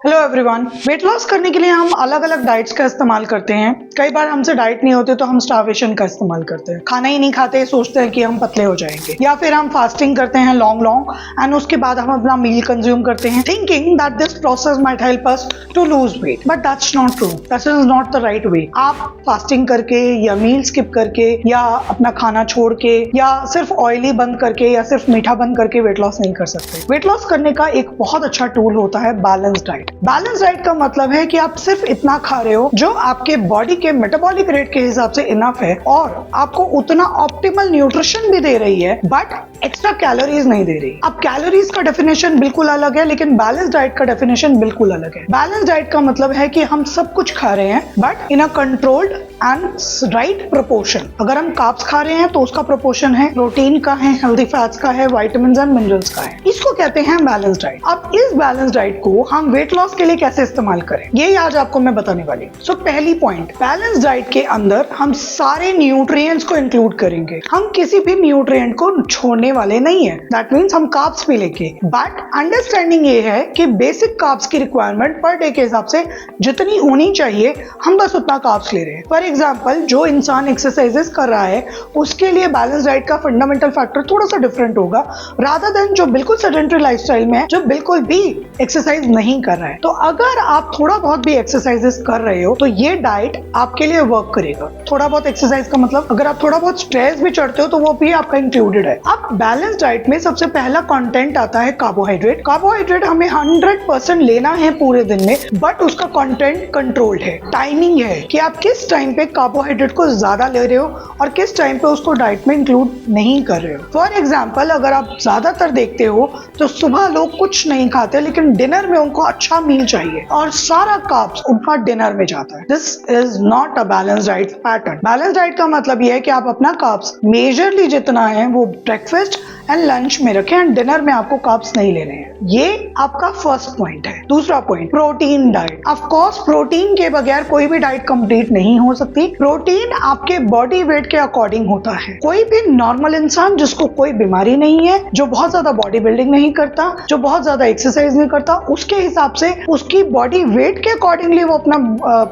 Hello everyone. Weight loss करने के लिए हम अलग अलग डाइट्स का इस्तेमाल करते हैं। कई बार हमसे डाइट नहीं होते तो हम स्टार्वेशन का इस्तेमाल करते हैं, खाना ही नहीं खाते, सोचते हैं कि हम पतले हो जाएंगे, या फिर हम फास्टिंग करते हैं लॉन्ग एंड उसके बाद हम अपना मील कंज्यूम करते हैं thinking that this process might help us to lose weight, but that's not true. That is not the right way. आप फास्टिंग करके या मील स्किप करके या अपना खाना छोड़ के या सिर्फ ऑयली बंद करके या सिर्फ मीठा बंद करके वेट लॉस नहीं कर सकते। वेट लॉस करने का एक बहुत अच्छा टूल होता है बैलेंस डाइट। बैलेंस डाइट का मतलब है कि आप सिर्फ इतना खा रहे हो जो आपके बॉडी के मेटाबॉलिक रेट के हिसाब से इनफ है और आपको उतना ऑप्टिमल न्यूट्रिशन भी दे रही है, बट एक्स्ट्रा कैलोरीज नहीं दे रही। अब कैलोरीज का डेफिनेशन बिल्कुल अलग है, लेकिन बैलेंस डाइट का डेफिनेशन बिल्कुल अलग है। बैलेंस डाइट का मतलब है कि हम सब कुछ खा रहे हैं but in a controlled and right proportion. अगर हम कार्ब्स खा रहे हैं तो उसका प्रोपोर्शन है प्रोटीन का है, हेल्दी फैट्स का है, विटामिन्स एंड मिनरल्स का है। इसको कहते हैं बैलेंस डाइट। अब इस बैलेंस डाइट को हम वेट लॉस के लिए कैसे इस्तेमाल करें, ये आज आपको मैं बताने वाली हूँ। सो पहली पॉइंट, बैलेंस डाइट के अंदर हम सारे न्यूट्रिएंट्स को इंक्लूड करेंगे। हम किसी भी न्यूट्रिएंट को छोड़ने वाले नहीं है। दैट मीन्स हम कार्ब्स भी लेके, बट अंडरस्टैंडिंग ये है कि बेसिक कार्ब्स की रिक्वायरमेंट पर डे के हिसाब से जितनी होनी चाहिए हम बस उतना कार्ब्स ले रहे हैं। फॉर एग्जाम्पल, जो इंसान एक्सरसाइजेस कर रहा है उसके लिए बैलेंस डाइट का फंडामेंटल फैक्टर थोड़ा सा डिफरेंट होगा रादर देन जो बिल्कुल सेडेंटरी लाइफस्टाइल में है, जो बिल्कुल भी एक्सरसाइज नहीं कर रहा है। तो अगर आप थोड़ा बहुत भी एक्सरसाइजेस कर रहे हो तो ये डाइट आपके लिए वर्क करेगा। थोड़ा बहुत एक्सरसाइज का मतलब अगर आप थोड़ा बहुत स्ट्रेस भी चढ़ते हो तो वो भी आपका इंक्लूडेड है। अब बैलेंस डाइट में सबसे पहला कंटेंट आता है कार्बोहाइड्रेट। कार्बोहाइड्रेट हमें 100% लेना है पूरे दिन में, बट उसका कंटेंट कंट्रोल्ड है। टाइमिंग है कि आप किस टाइम पे कार्बोहाइड्रेट को ज्यादा ले रहे हो और किस टाइम पे उसको डाइट में इंक्लूड नहीं कर रहे हो। फॉर एग्जाम्पल, अगर आप ज्यादातर देखते हो तो सुबह लोग कुछ नहीं खाते लेकिन डिनर में उनको अच्छा मील चाहिए और सारा कार्ब्स उनका डिनर में जाता है। This is not a balance diet pattern. Balance diet का मतलब ये है कि आप अपना कार्ब्स मेजरली जितना है वो ब्रेकफास्ट एंड लंच में रखें एंड डिनर में आपको कार्ब्स नहीं लेने हैं। ये आपका फर्स्ट पॉइंट है। दूसरा point, protein diet. Of course protein के बगैर कोई भी डाइट कंप्लीट नहीं हो सकती। प्रोटीन आपके बॉडी वेट के अकॉर्डिंग होता है। कोई भी नॉर्मल इंसान जिसको कोई बीमारी नहीं है, जो बहुत ज्यादा बॉडी बिल्डिंग नहीं करता, जो बहुत ज्यादा एक्सरसाइज नहीं करता, उसके हिसाब से उसकी बॉडी वेट के अकॉर्डिंगली वो अपना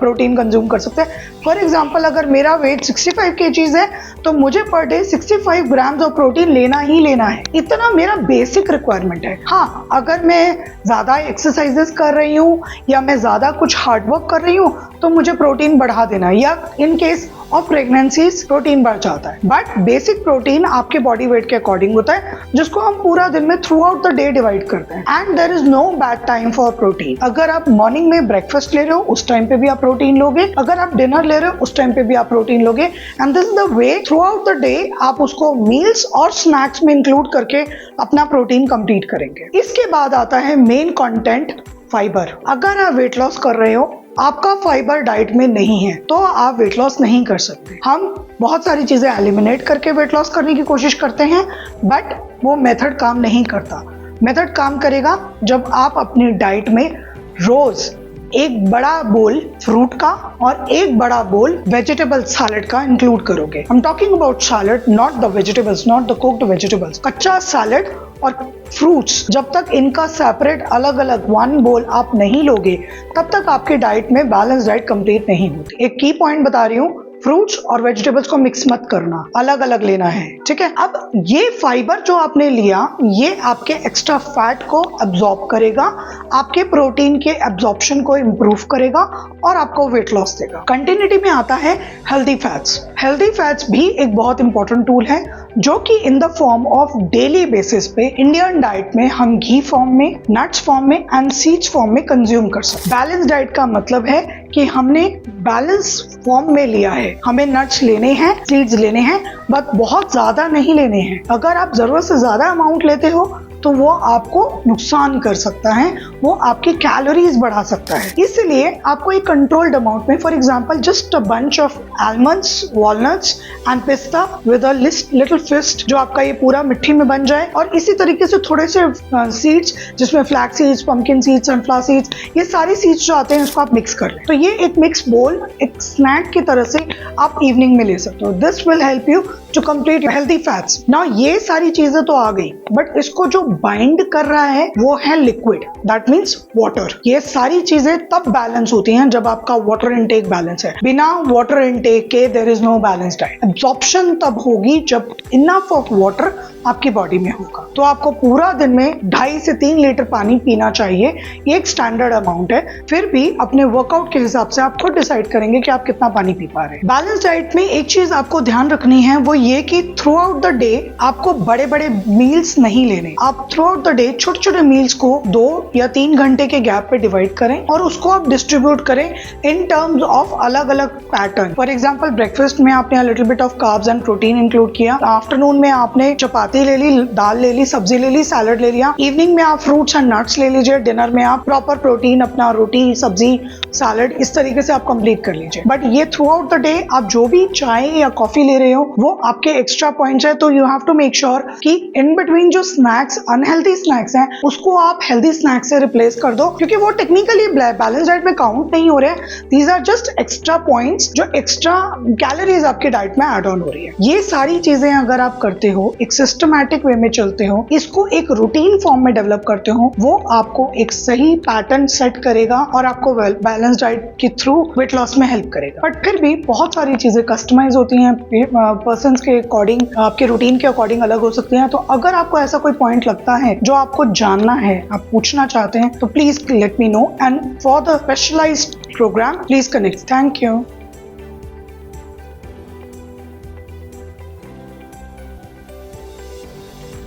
प्रोटीन कंज्यूम कर सकते हैं। फॉर एग्जाम्पल, अगर मेरा वेट 65 kg है तो मुझे per day 65 grams of protein लेना ही लेना है। इतना मेरा बेसिक रिक्वायरमेंट है। हाँ, अगर मैं ज्यादा एक्सरसाइजेस कर रही हूँ या मैं ज्यादा कुछ हार्डवर्क कर रही हूँ तो मुझे प्रोटीन बढ़ा देना है, या in case of pregnancies protein बढ़ जाता है। बट बेसिक प्रोटीन आपके बॉडी वेट के अकॉर्डिंग होता है, जिसको हम पूरा दिन में throughout the day divide करते हैं। And there is no bad time for protein. अगर आप मॉर्निंग में ब्रेकफास्ट ले रहे हो उस टाइम पे भी आप प्रोटीन लोगे, अगर आप डिनर ले रहे हो उस टाइम पे भी आप प्रोटीन लोगे, and this is the way through out the day आप उसको मील्स और स्नैक्स में इंक्लूड करके अपना प्रोटीन कंप्लीट करेंगे। इसके बाद आता है मेन कंटेंट, फाइबर। अगर आप वेट लॉस कर रहे हो, आपका फाइबर डाइट में नहीं है तो आप वेट लॉस नहीं कर सकते। हम बहुत सारी चीजें एलिमिनेट करके वेट लॉस करने की कोशिश करते हैं, बट वो मेथड काम नहीं करता। मेथड काम करेगा जब आप अपनी डाइट में रोज एक बड़ा बोल फ्रूट का और एक बड़ा बोल वेजिटेबल सैलेड का इंक्लूड करोगे। I am talking about salad, not the vegetables, not the cooked vegetables. कच्चा सैलेड और फ्रूट्स, जब तक इनका सेपरेट अलग अलग वन बोल आप नहीं लोगे तब तक आपके डाइट में बैलेंस डाइट कंप्लीट नहीं होती। एक की पॉइंट बता रही हूँ, फ्रूट्स और वेजिटेबल्स को मिक्स मत करना, अलग अलग लेना है, ठीक है। अब ये फाइबर जो आपने लिया ये आपके एक्स्ट्रा फैट को एब्जॉर्ब करेगा, आपके प्रोटीन के एब्जॉर्प्शन को इम्प्रूव करेगा और आपको वेट लॉस देगा। कंटिन्यूटी में आता है हेल्दी फैट्स। हेल्दी फैट्स भी एक बहुत इंपॉर्टेंट टूल है जो कि in the form of daily basis पे इंडियन डाइट में हम घी फॉर्म में, नट्स फॉर्म में एंड सीड्स फॉर्म में कंज्यूम कर सकते हैं। बैलेंस डाइट का मतलब है कि हमने बैलेंस फॉर्म में लिया है। हमें नट्स लेने हैं, सीड्स लेने हैं, बट बहुत ज्यादा नहीं लेने हैं। अगर आप जरूरत से ज्यादा अमाउंट लेते हो तो वो आपको नुकसान कर सकता है, वो आपकी कैलोरीज बढ़ा सकता है। इसलिए आपको एक कंट्रोल्ड अमाउंट में, for example just a bunch of almonds, walnuts and पिस्ता विद अ लिटिल फिस्ट, जो आपका ये पूरा मिट्टी में बन जाए, और इसी तरीके से थोड़े से सीड्स जिसमें flax seeds, pumpkin seeds, sunflower seeds, ये सारी सीड्स जो आते हैं इसको आप मिक्स कर लें। तो ये एक मिक्स बोल, एक स्नैक की तरह से आप इवनिंग में ले सकते हो। This will help you to complete healthy fats. ना ये सारी चीजें तो आ गई, बट इसको जो बाइंड कर रहा है वो है लिक्विड, दैट मीन्स वाटर। ये सारी चीजें तब बैलेंस होती हैं जब आपका वाटर इनटेक बैलेंस है। बिना वाटर इनटेक के there is no balance diet. Absorption तब होगी जब इनफ ऑफ वाटर आपकी बॉडी में होगा। तो आपको पूरा दिन में 2.5 से 3 लीटर पानी पीना चाहिए, ये एक स्टैंडर्ड अमाउंट है। फिर भी अपने वर्कआउट के हिसाब से आप खुद डिसाइड करेंगे कि आप कितना पानी पी पा रहे हैं। बैलेंस डाइट में एक चीज आपको ध्यान रखनी है, वो ये कि थ्रू आउट द डे आपको बड़े बड़े मील्स नहीं लेने। आप थ्रू आउट द डे छोटे छोटे मील्स को 2 या 3 घंटे के गैप पे डिवाइड करें और उसको आप डिस्ट्रीब्यूट करें इन टर्म्स ऑफ अलग अलग पैटर्न। फॉर एग्जाम्पल, ब्रेकफास्ट में आपने little bit of carbs and protein include किया, आफ्टरनून में आपने चपाती ले ली, दाल ले ली, सब्जी ले ली, सैलड ले लिया, इवनिंग में आप फ्रूट्स एंड नट्स ले लीजिए, डिनर में आप प्रॉपर प्रोटीन अपना रोटी सब्जी सैलड इस तरीके से आप कंप्लीट कर लीजिए। बट ये थ्रू आउट द डे आप जो भी चाय या कॉफी ले रहे हो वो आपके एक्स्ट्रा पॉइंट्स है। तो you have to make sure कि इन बिटवीन जो स्नैक्स अनहेल्दी स्नैक्स हैं उसको आप हेल्दी स्नैक्स से रिप्लेस कर दो, क्योंकि वो टेक्निकली बैलेंस डाइट में काउंट नहीं हो रहे हैं। These are just extra points जो एक्स्ट्रा कैलोरीज आपकी डाइट में ऐड ऑन हो रही है। ये सारी चीजें अगर आप करते हो, एक सिस्टमैटिक वे में चलते हो, इसको एक रूटीन फॉर्म में डेवलप करते हो, वो आपको एक सही पैटर्न सेट करेगा और आपको बैलेंस डाइट के थ्रू वेट लॉस में हेल्प करेगा। बट फिर भी बहुत सारी चीजें कस्टमाइज होती हैं, पर्सन के अकॉर्डिंग, आपके रूटीन के अकॉर्डिंग अलग हो सकती हैं। तो अगर आपको ऐसा कोई पॉइंट लगता है जो आपको जानना है, आप पूछना चाहते हैं, तो please let me know, and for the specialised programme please connect. Thank you.